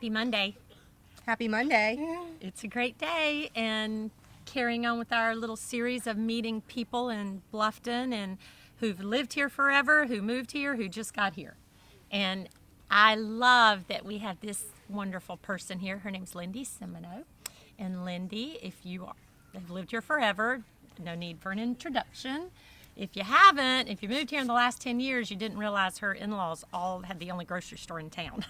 Happy Monday. Happy Monday. It's a great day, and carrying on with our little series of meeting people in Bluffton and who've lived here forever, who moved here, who just got here. And I love that we have this wonderful person here. Her name's Lyndee Simoneaux. And Lyndee, if you have lived here forever, no need for an introduction. If you haven't, if you moved here in the last 10 years, you didn't realize her in-laws all had the only grocery store in town.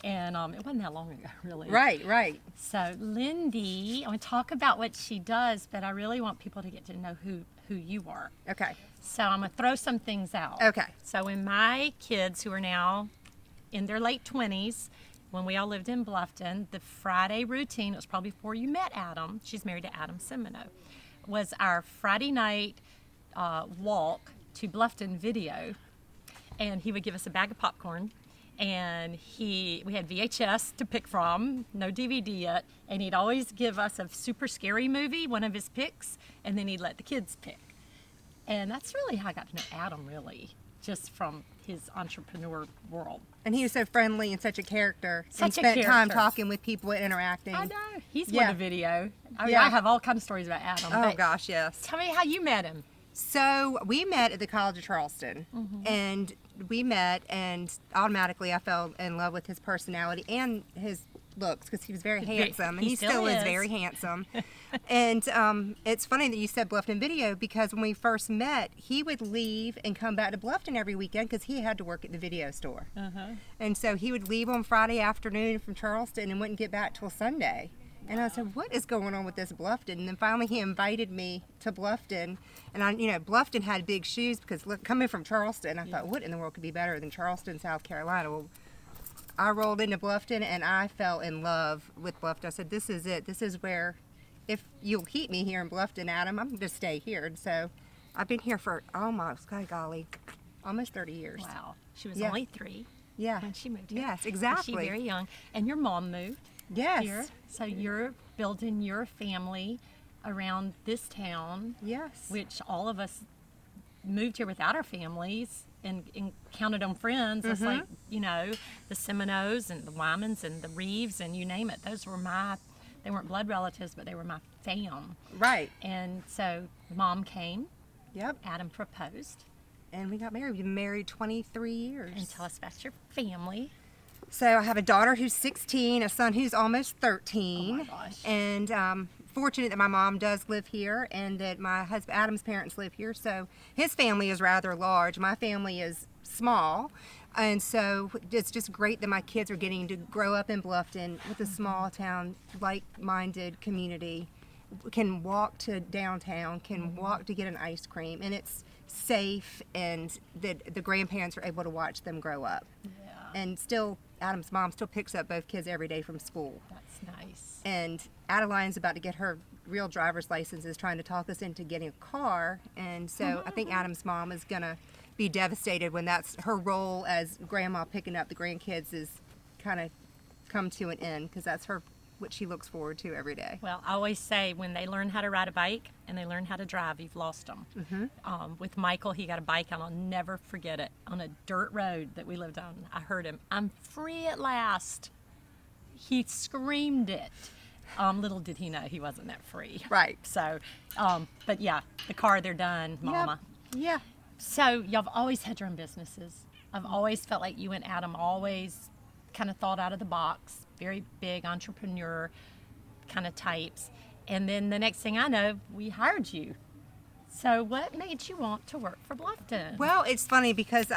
And it wasn't that long ago, really. Right. So Lyndee, I want to talk about what she does, but I really want people to get to know who you are. Okay. So I'm going to throw some things out. Okay. So when my kids, who are now in their late 20s, when we all lived in Bluffton, the Friday routine, it was probably before you met Adam, she's married to Adam Simoneaux, was our Friday night walk to Bluffton Video, and he would give us a bag of popcorn, and we had VHS to pick from, no DVD yet, and he'd always give us a super scary movie, one of his picks, and then he'd let the kids pick. And that's really how I got to know Adam, really, just from his entrepreneur world. And he was so friendly and such a character. Such and a spent time character. talking with people and interacting. I know. He's Yeah. with a video. I mean, Yeah. I have all kinds of stories about Adam. Oh, but gosh, yes. Tell me how you met him. So we met at the College of Charleston. And we met, and automatically I fell in love with his personality and his looks, because he was very handsome, and he he still still is is. very handsome. And it's funny that you said Bluffton Video, because when we first met, he would leave and come back to Bluffton every weekend because he had to work at the video store. And so he would leave on Friday afternoon from Charleston and wouldn't get back till Sunday. And I said, what is going on with this Bluffton? And then finally he invited me to Bluffton. And Bluffton had big shoes, because coming from Charleston, I thought, what in the world could be better than Charleston, South Carolina? Well, I rolled into Bluffton and I fell in love with Bluffton. I said, this is it. This is where, if you'll keep me here in Bluffton, Adam, I'm going to stay here. And so I've been here for almost 30 years. Wow. She was Yeah. only 3 Yeah. when she moved here. Yes, exactly. She's very young. And your mom moved Yes. here. So you're building your family around this town, Yes. which all of us moved here without our families and counted on friends. It's like, the Simoneaux and the Wymans and the Reeves and you name it. Those were they weren't blood relatives, but they were my fam. Right. And so mom came, Yep. Adam proposed. And we got married. We've been married 23 years. And tell us about your family. So I have a daughter who's 16, a son who's almost 13. Oh my gosh. And fortunate that my mom does live here and that my husband Adam's parents live here. So his family is rather large. My family is small. And so it's just great that my kids are getting to grow up in Bluffton with a small town, like-minded community, can walk to downtown, can walk to get an ice cream, and it's safe, and that the grandparents are able to watch them grow up. Yeah. And still, Adam's mom still picks up both kids every day from school. That's nice. And Adeline's about to get her real driver's license, is trying to talk us into getting a car. And so I think Adam's mom is going to be devastated when that's her role as grandma picking up the grandkids is kind of come to an end, because that's what she looks forward to every day. Well, I always say when they learn how to ride a bike and they learn how to drive, you've lost them. With Michael, he got a bike, and I'll never forget it. On a dirt road that we lived on, I heard him, "I'm free at last." He screamed it. Little did he know he wasn't that free. Right. So, but yeah, the car, they're done, Mama. Yeah. So y'all have always had your own businesses. I've always felt like you and Adam always kind of thought out of the box, very big entrepreneur kind of types. And then the next thing I know, we hired you. So what made you want to work for Bluffton? Well, it's funny because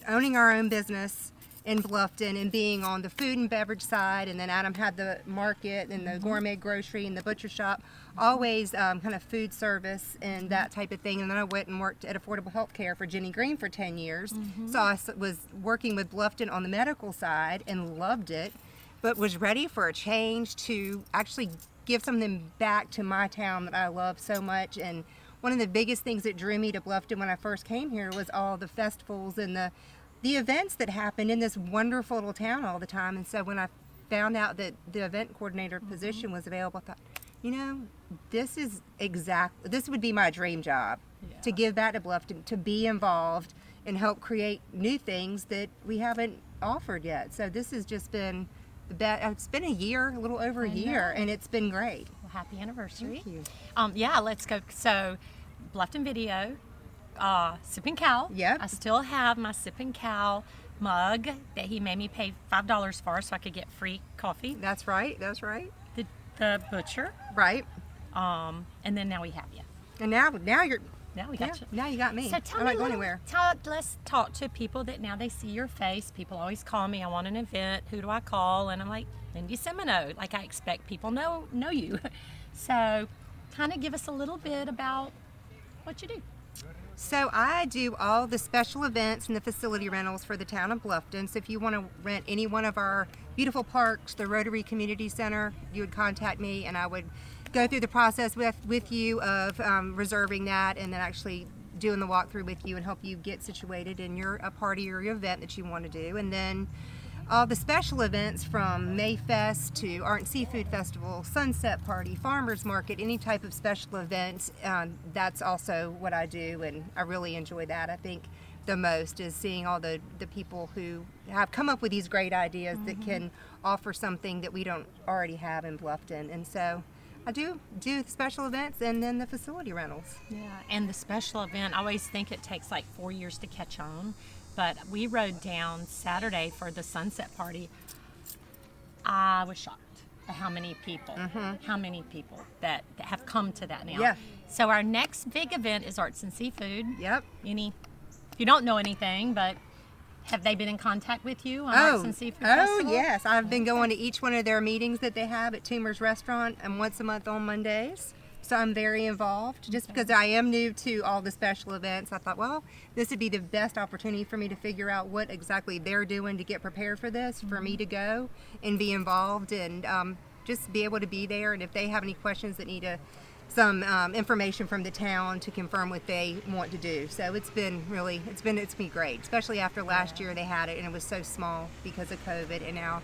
owning our own business in Bluffton and being on the food and beverage side, and then Adam had the market and the gourmet grocery and the butcher shop, always kind of food service and that type of thing. And then I went and worked at Affordable Health Care for Jenny Green for 10 years. So I was working with Bluffton on the medical side and loved it, but was ready for a change to actually give something back to my town that I love so much. And one of the biggest things that drew me to Bluffton when I first came here was all the festivals and the events that happened in this wonderful little town all the time. And so when I found out that the event coordinator position was available, I thought, this would be my dream job, to give back to Bluffton, to be involved and help create new things that we haven't offered yet. So this has just been It's been a year, a little over a year, and it's been great. Well, happy anniversary. Thank you. Yeah, let's go. So, Bluffton Video, Sip and Cow. Yep. I still have my Sip and Cow mug that he made me pay $5 for so I could get free coffee. That's right. That's right. The butcher. Right. And then now we have you. And now you're. Now we got you. Now you got me. So tell I'm me not going anywhere. Let's talk to people that now they see your face. People always call me, I want an event. Who do I call? And I'm like, Lyndee Simoneaux. Like I expect people know you. So kind of give us a little bit about what you do. So I do all the special events and the facility rentals for the town of Bluffton. So if you want to rent any one of our beautiful parks, the Rotary Community Center, you would contact me and I would go through the process with you of reserving that and then actually doing the walkthrough with you and help you get situated in a party or your event that you want to do. And then all the special events from Mayfest to Art and Seafood Festival, Sunset Party, Farmers Market, any type of special events, that's also what I do, and I really enjoy that. I think the most is seeing all the people who have come up with these great ideas that can offer something that we don't already have in Bluffton. And so I do special events and then the facility rentals. Yeah, and the special event, I always think it takes like 4 years to catch on. But we rode down Saturday for the sunset party. I was shocked at how many people that have come to that now. Yeah. So our next big event is Arts and Seafood. Yep. If you don't know anything, but have they been in contact with you on Arts and Seafood Festival? Oh, yes. I've been going to each one of their meetings that they have at Toomer's Restaurant and once a month on Mondays. So I'm very involved. Just because I am new to all the special events, I thought, well, this would be the best opportunity for me to figure out what exactly they're doing to get prepared for this, for me to go and be involved and just be able to be there. And if they have any questions that need some information from the town to confirm what they want to do. So it's been great, especially after last year they had it and it was so small because of COVID. And now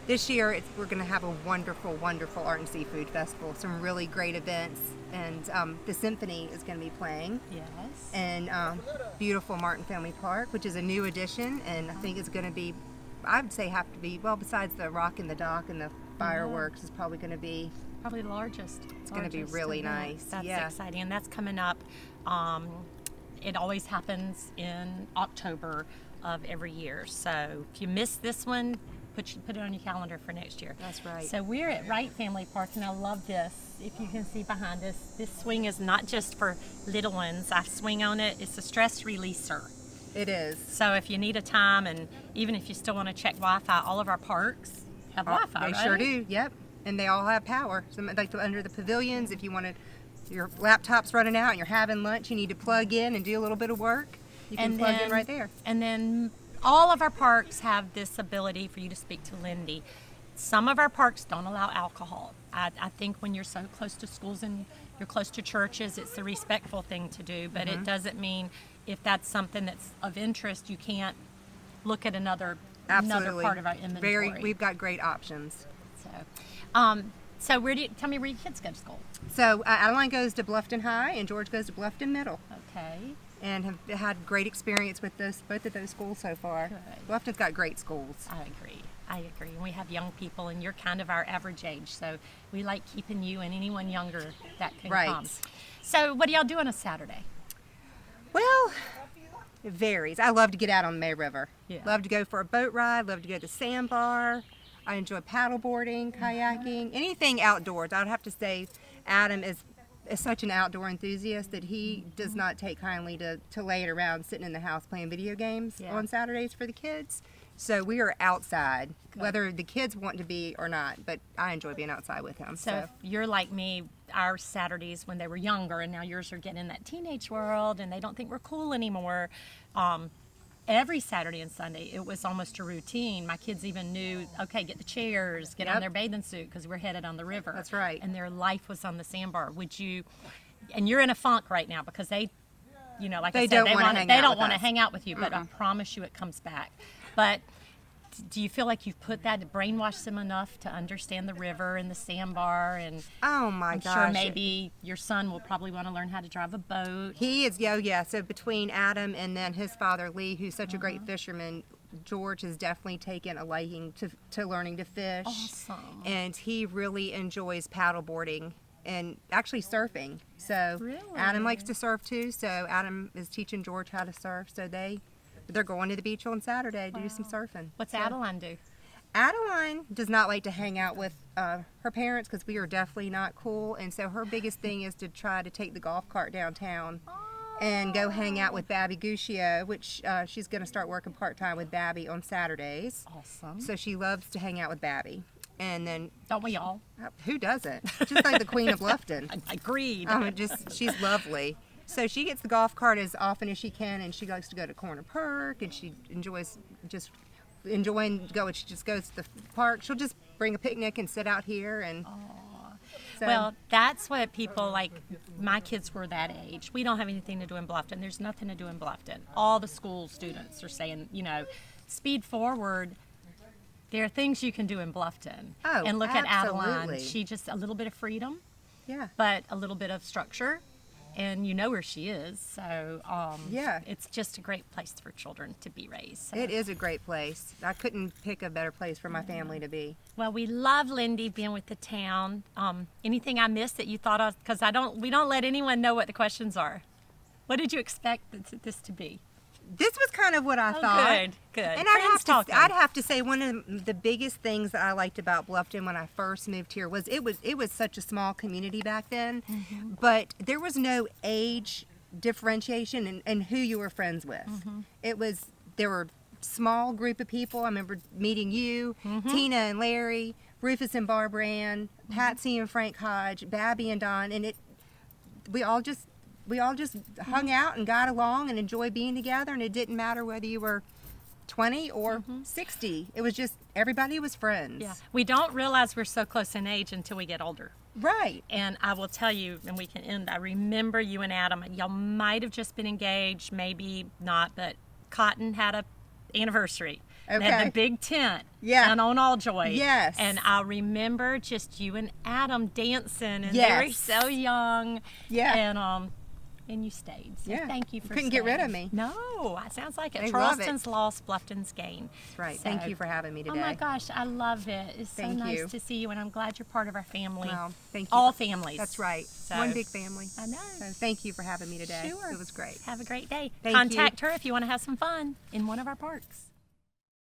this year we're going to have a wonderful, wonderful Art and Seafood Festival, some really great events, and the symphony is going to be playing. Yes. And beautiful Martin Family Park, which is a new addition, and I think it's going to be, I would say have to be, well, besides the Rock in the Dock and the fireworks, is probably going to be probably the largest. It's going to be really nice. That's exciting, and that's coming up. It always happens in October of every year. So if you miss this one, put it on your calendar for next year. That's right. So we're at Wright Family Park, and I love this. If you can see behind us, this swing is not just for little ones. I swing on it. It's a stress releaser. It is. So if you need a time, and even if you still want to check Wi-Fi, all of our parks have Wi-Fi, They right? sure do, yep. And they all have power. So like under the pavilions, if you want your laptop's running out and you're having lunch, you need to plug in and do a little bit of work, you can plug in right there. And then all of our parks have this ability for you to speak to Lyndee. Some of our parks don't allow alcohol. I think when you're so close to schools and you're close to churches, it's the respectful thing to do, but it doesn't mean if that's something that's of interest, you can't look at another part of our inventory. We've got great options. So tell me where your kids go to school? So Adeline goes to Bluffton High and George goes to Bluffton Middle. Okay. And have had great experience with both of those schools so far. Good. Bluffton's got great schools. I agree. And we have young people, and you're kind of our average age, so we like keeping you and anyone younger that can come. So what do y'all do on a Saturday? Well, it varies. I love to get out on the May River. Yeah. Love to go for a boat ride. Love to go to the sandbar. I enjoy paddleboarding, kayaking, anything outdoors. I would have to say Adam is such an outdoor enthusiast that he does not take kindly to laying around sitting in the house playing video games on Saturdays for the kids. So we are outside, whether the kids want to be or not, but I enjoy being outside with him. So if you're like me, our Saturdays when they were younger, and now yours are getting in that teenage world and they don't think we're cool anymore. Every Saturday and Sunday, it was almost a routine. My kids even knew, okay, get the chairs, get on their bathing suit because we're headed on the river. That's right. And their life was on the sandbar. And you're in a funk right now because they, like I said, they don't want to hang out with you, but I promise you it comes back. But do you feel like you've brainwashed them enough to understand the river and the sandbar? And oh my gosh, I'm sure maybe your son will probably want to learn how to drive a boat. He is, yeah. So between Adam and then his father Lee, who's such a great fisherman, George has definitely taken a liking to learning to fish. Awesome. And he really enjoys paddleboarding and actually surfing. So Really? Adam likes to surf too. So Adam is teaching George how to surf. So they're going to the beach on Saturday to do some surfing. What's So Adeline do? Adeline does not like to hang out with her parents because we are definitely not cool. And so her biggest thing is to try to take the golf cart downtown and go hang out with Babby Guccio, which she's going to start working part-time with Babby on Saturdays. Awesome. So she loves to hang out with Babby. And then, Don't we all? who doesn't? Just like the Queen of Bluffton. Agreed. She's lovely. So she gets the golf cart as often as she can, and she likes to go to Corner Park, and she enjoys just enjoying going. She just goes to the park. She'll just bring a picnic and sit out here, and so, Well, that's what people like. My kids were that age. We don't have anything to do in Bluffton. There's nothing to do in Bluffton. All the school students are saying, speed forward. There are things you can do in Bluffton. Oh, and look at Adeline. absolutely. She just a little bit of freedom, yeah. but a little bit of structure. And you know where she is. So Yeah. it's just a great place for children to be raised. So. It is a great place. I couldn't pick a better place for my family to be. Well, we love Lyndee being with the town. Anything I missed that you thought of? Because we don't let anyone know what the questions are. What did you expect this to be? This was kind of what I thought. Good. And Friends I'd have to say one of the biggest things that I liked about Bluffton when I first moved here was it was such a small community back then, but there was no age differentiation in who you were friends with. There were small group of people. I remember meeting you, Tina and Larry, Rufus and Barbara Ann, Patsy and Frank Hodge, Babby and Don, and we all just hung out and got along and enjoyed being together, and it didn't matter whether you were 20 or 60. It was just everybody was friends. Yeah. We don't realize we're so close in age until we get older. Right. And I will tell you, and we can end, I remember you and Adam, y'all might have just been engaged, maybe not, but Cotton had a anniversary. They had the big tent. Yeah. And on All Joy. Yes. And I remember just you and Adam dancing, and they were Yes. so young. Yeah. And you stayed. So Yeah. thank you for Couldn't get rid of staying. me. No, it sounds like it. They love it. Charleston's lost, Bluffton's gained. That's right. So- Thank you for having me today. Oh my gosh, I love it. It's so Thank nice you. to see you, and I'm glad you're part of our family. Well, thank you. All families. That's right. So- One big family. I know. So thank you for having me today. Sure. It was great. Have a great day. Thank Contact her if you want to have some fun in one of our parks.